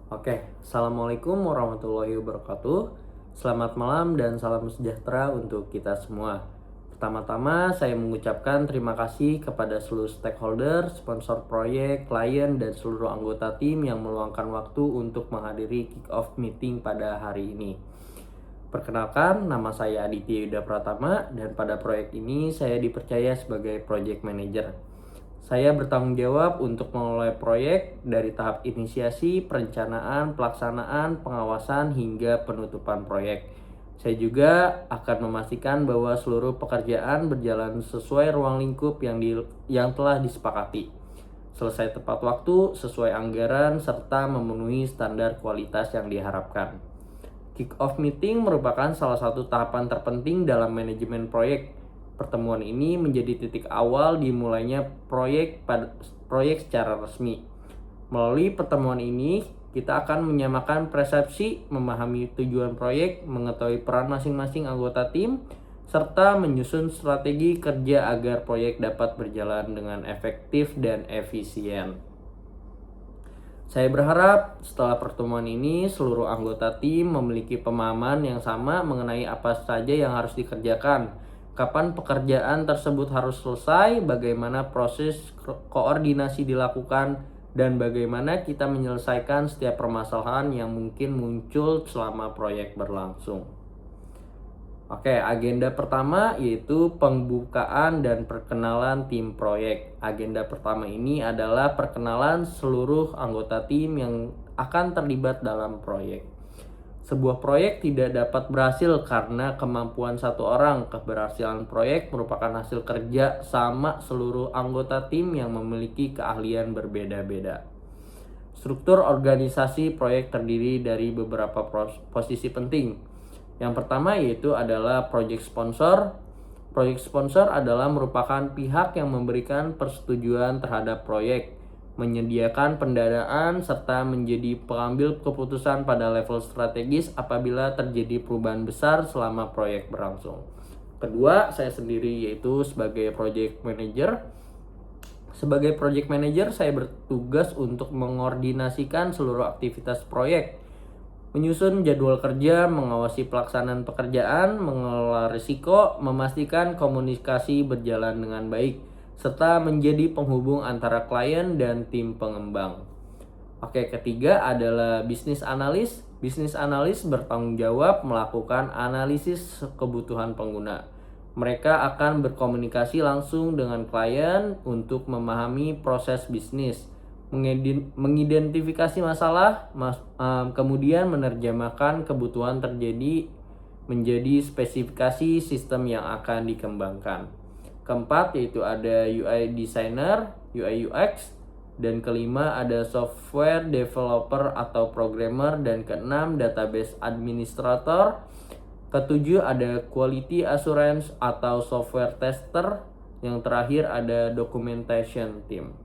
Assalamualaikum warahmatullahi wabarakatuh. Selamat malam dan salam sejahtera untuk kita semua. Pertama-tama, saya mengucapkan terima kasih kepada seluruh stakeholder, sponsor proyek, klien, dan seluruh anggota tim yang meluangkan waktu untuk menghadiri kick-off meeting pada hari ini. Perkenalkan, nama saya Aditya Yuda Pratama, dan pada proyek ini saya dipercaya sebagai project manager. Saya bertanggung jawab untuk mengelola proyek dari tahap inisiasi, perencanaan, pelaksanaan, pengawasan, hingga penutupan proyek. Saya juga akan memastikan bahwa seluruh pekerjaan berjalan sesuai ruang lingkup yang telah disepakati, selesai tepat waktu, sesuai anggaran, serta memenuhi standar kualitas yang diharapkan. Kick-off meeting merupakan salah satu tahapan terpenting dalam manajemen proyek. Pertemuan ini menjadi titik awal dimulainya proyek secara resmi. Melalui pertemuan ini, kita akan menyamakan persepsi, memahami tujuan proyek, mengetahui peran masing-masing anggota tim, serta menyusun strategi kerja agar proyek dapat berjalan dengan efektif dan efisien. Saya berharap setelah pertemuan ini, seluruh anggota tim memiliki pemahaman yang sama mengenai apa saja yang harus dikerjakan, kapan pekerjaan tersebut harus selesai, bagaimana proses koordinasi dilakukan, dan bagaimana kita menyelesaikan setiap permasalahan yang mungkin muncul selama proyek berlangsung. Agenda pertama yaitu pembukaan dan perkenalan tim proyek. Agenda pertama ini adalah perkenalan seluruh anggota tim yang akan terlibat dalam proyek. Sebuah proyek tidak dapat berhasil karena kemampuan satu orang. Keberhasilan proyek merupakan hasil kerja sama seluruh anggota tim yang memiliki keahlian berbeda-beda. Struktur organisasi proyek terdiri dari beberapa posisi penting. Yang pertama yaitu adalah project sponsor. Project sponsor adalah merupakan pihak yang memberikan persetujuan terhadap proyek, menyediakan pendanaan, serta menjadi pengambil keputusan pada level strategis apabila terjadi perubahan besar selama proyek berlangsung. Kedua, saya sendiri yaitu sebagai project manager. Sebagai project manager, saya bertugas untuk mengordinasikan seluruh aktivitas proyek, menyusun jadwal kerja, mengawasi pelaksanaan pekerjaan, mengelola risiko, memastikan komunikasi berjalan dengan baik, serta menjadi penghubung antara klien dan tim pengembang. Ketiga adalah bisnis analis. Bisnis analis bertanggung jawab melakukan analisis kebutuhan pengguna. Mereka akan berkomunikasi langsung dengan klien untuk memahami proses bisnis, mengidentifikasi masalah, kemudian menerjemahkan kebutuhan terjadi menjadi spesifikasi sistem yang akan dikembangkan. Keempat yaitu ada UI designer, UI UX, dan kelima ada software developer atau programmer, dan keenam database administrator. Ketujuh ada quality assurance atau software tester. Yang terakhir ada documentation team.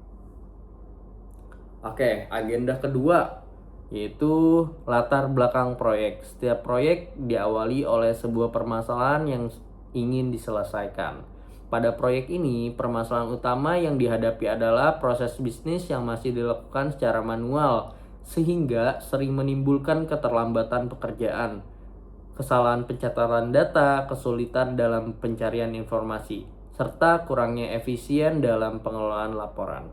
Agenda kedua yaitu latar belakang proyek. Setiap proyek diawali oleh sebuah permasalahan yang ingin diselesaikan. Pada proyek ini, permasalahan utama yang dihadapi adalah proses bisnis yang masih dilakukan secara manual, sehingga sering menimbulkan keterlambatan pekerjaan, kesalahan pencatatan data, kesulitan dalam pencarian informasi, serta kurangnya efisien dalam pengelolaan laporan.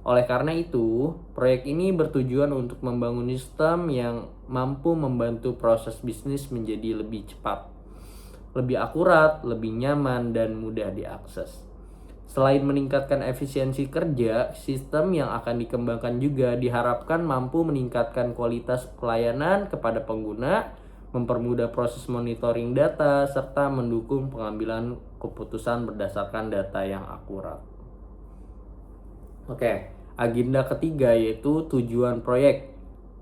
Oleh karena itu, proyek ini bertujuan untuk membangun sistem yang mampu membantu proses bisnis menjadi lebih cepat, lebih akurat, lebih nyaman, dan mudah diakses. Selain meningkatkan efisiensi kerja, sistem yang akan dikembangkan juga diharapkan mampu meningkatkan kualitas pelayanan kepada pengguna, mempermudah proses monitoring data, serta mendukung pengambilan keputusan berdasarkan data yang akurat. Agenda ketiga yaitu tujuan proyek.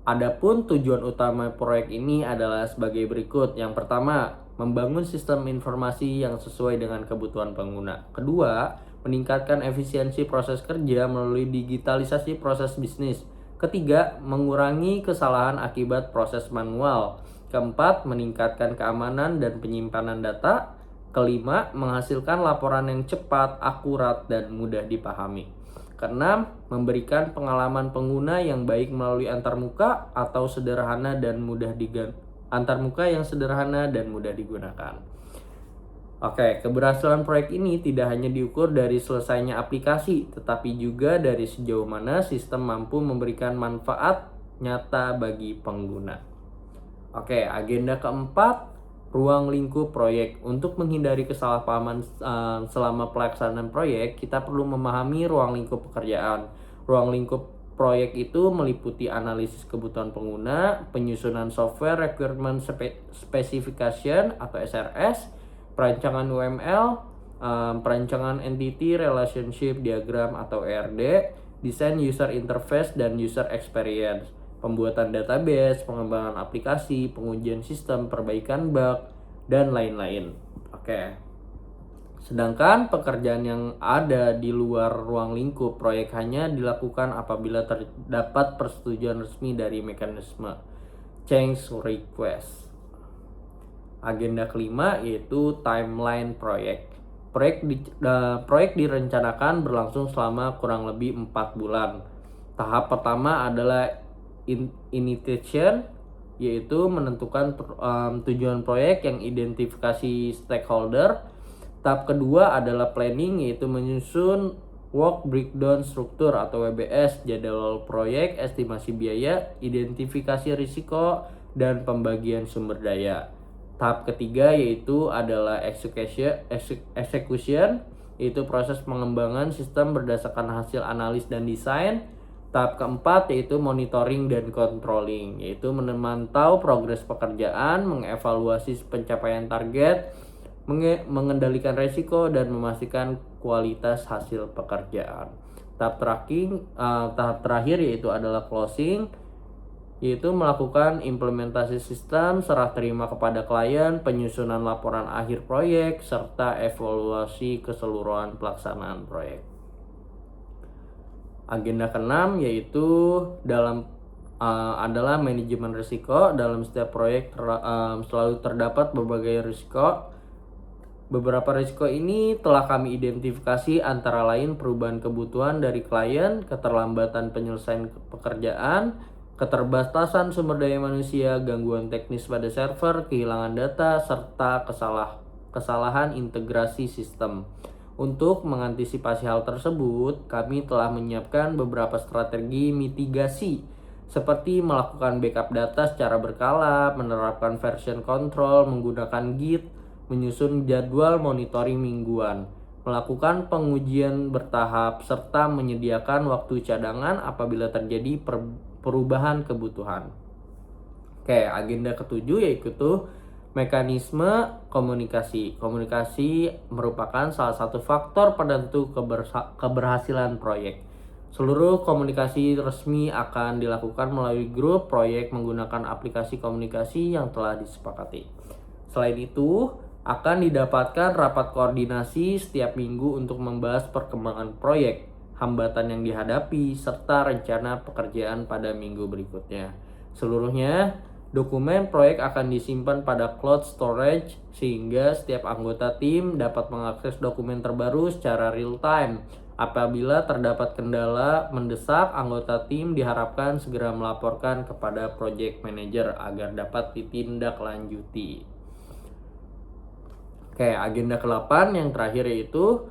Adapun tujuan utama proyek ini adalah sebagai berikut. Yang pertama, membangun sistem informasi yang sesuai dengan kebutuhan pengguna. Kedua, meningkatkan efisiensi proses kerja melalui digitalisasi proses bisnis. Ketiga, mengurangi kesalahan akibat proses manual. Keempat, meningkatkan keamanan dan penyimpanan data. Kelima, menghasilkan laporan yang cepat, akurat, dan mudah dipahami. Keenam, memberikan pengalaman pengguna yang baik melalui antarmuka atau sederhana dan mudah antarmuka yang sederhana dan mudah digunakan. Oke, keberhasilan proyek ini tidak hanya diukur dari selesainya aplikasi, tetapi juga dari sejauh mana sistem mampu memberikan manfaat nyata bagi pengguna. Oke, agenda keempat, ruang lingkup proyek. Untuk menghindari kesalahpahaman selama pelaksanaan proyek, kita perlu memahami ruang lingkup pekerjaan. Ruang lingkup proyek itu meliputi analisis kebutuhan pengguna, penyusunan software requirement specification atau SRS, perancangan UML, perancangan entity relationship diagram atau ERD, desain user interface dan user experience, pembuatan database, pengembangan aplikasi, pengujian sistem, perbaikan bug, dan lain-lain. Oke. Sedangkan pekerjaan yang ada di luar ruang lingkup proyek hanya dilakukan apabila terdapat persetujuan resmi dari mekanisme change request. Agenda kelima yaitu timeline proyek. Proyek direncanakan berlangsung selama kurang lebih 4 bulan. Tahap pertama adalah initiation, yaitu menentukan tujuan proyek yang identifikasi stakeholder. Tahap kedua adalah planning, yaitu menyusun work breakdown struktur atau WBS, jadwal proyek, estimasi biaya, identifikasi risiko, dan pembagian sumber daya. Tahap ketiga yaitu adalah execution, yaitu proses pengembangan sistem berdasarkan hasil analis dan desain. Tahap keempat yaitu monitoring dan controlling, yaitu memantau progres pekerjaan, mengevaluasi pencapaian target, mengendalikan resiko, dan memastikan kualitas hasil pekerjaan. Tahap terakhir yaitu adalah closing, yaitu melakukan implementasi sistem, serah terima kepada klien, penyusunan laporan akhir proyek, serta evaluasi keseluruhan pelaksanaan proyek. Agenda keenam yaitu adalah manajemen risiko. Dalam setiap proyek selalu terdapat berbagai risiko. Beberapa risiko ini telah kami identifikasi, antara lain perubahan kebutuhan dari klien, keterlambatan penyelesaian pekerjaan, keterbatasan sumber daya manusia, gangguan teknis pada server, kehilangan data, serta kesalahan integrasi sistem. Untuk mengantisipasi hal tersebut, kami telah menyiapkan beberapa strategi mitigasi, seperti melakukan backup data secara berkala, menerapkan version control, menggunakan Git, menyusun jadwal monitoring mingguan, melakukan pengujian bertahap, serta menyediakan waktu cadangan apabila terjadi perubahan kebutuhan. Oke, agenda ketujuh yaitu mekanisme komunikasi. Komunikasi merupakan salah satu faktor penentu keberhasilan proyek. Seluruh komunikasi resmi akan dilakukan melalui grup proyek menggunakan aplikasi komunikasi yang telah disepakati. Selain itu, akan didapatkan rapat koordinasi setiap minggu untuk membahas perkembangan proyek, hambatan yang dihadapi, serta rencana pekerjaan pada minggu berikutnya. Seluruhnya, dokumen proyek akan disimpan pada cloud storage sehingga setiap anggota tim dapat mengakses dokumen terbaru secara real time. Apabila terdapat kendala mendesak, anggota tim diharapkan segera melaporkan kepada project manager agar dapat ditindaklanjuti. Oke, agenda ke-8 yang terakhir yaitu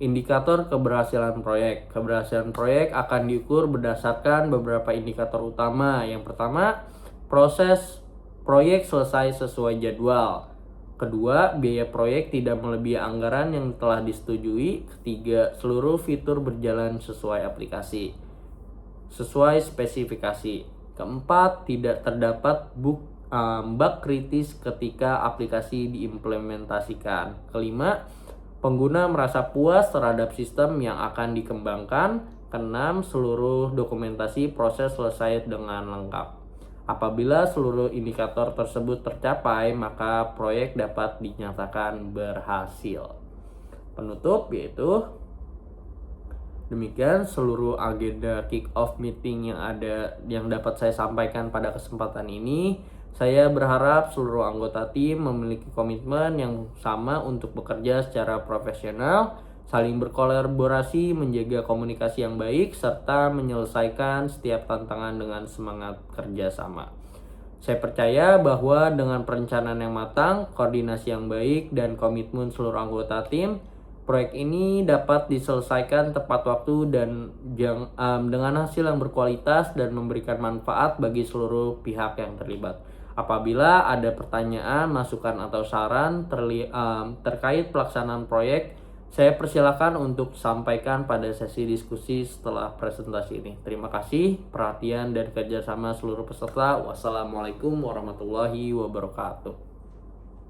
indikator keberhasilan proyek. Keberhasilan proyek akan diukur berdasarkan beberapa indikator utama. Yang pertama, proses proyek selesai sesuai jadwal. Kedua, biaya proyek tidak melebihi anggaran yang telah disetujui. Ketiga, seluruh fitur berjalan sesuai spesifikasi. Keempat, tidak terdapat bug kritis ketika aplikasi diimplementasikan. Kelima, pengguna merasa puas terhadap sistem yang akan dikembangkan. Keenam, seluruh dokumentasi proses selesai dengan lengkap. Apabila seluruh indikator tersebut tercapai, maka proyek dapat dinyatakan berhasil. Penutup yaitu demikian seluruh agenda kick-off meeting yang dapat saya sampaikan pada kesempatan ini. Saya berharap seluruh anggota tim memiliki komitmen yang sama untuk bekerja secara profesional. saling berkolaborasi, menjaga komunikasi yang baik, serta menyelesaikan setiap tantangan dengan semangat kerjasama. Saya percaya bahwa dengan perencanaan yang matang, koordinasi yang baik, dan komitmen seluruh anggota tim, proyek ini dapat diselesaikan tepat waktu dan dengan hasil yang berkualitas dan memberikan manfaat bagi seluruh pihak yang terlibat. Apabila ada pertanyaan, masukan, atau saran terkait pelaksanaan proyek, saya persilakan untuk sampaikan pada sesi diskusi setelah presentasi ini. Terima kasih perhatian dan kerjasama seluruh peserta. Wassalamualaikum warahmatullahi wabarakatuh.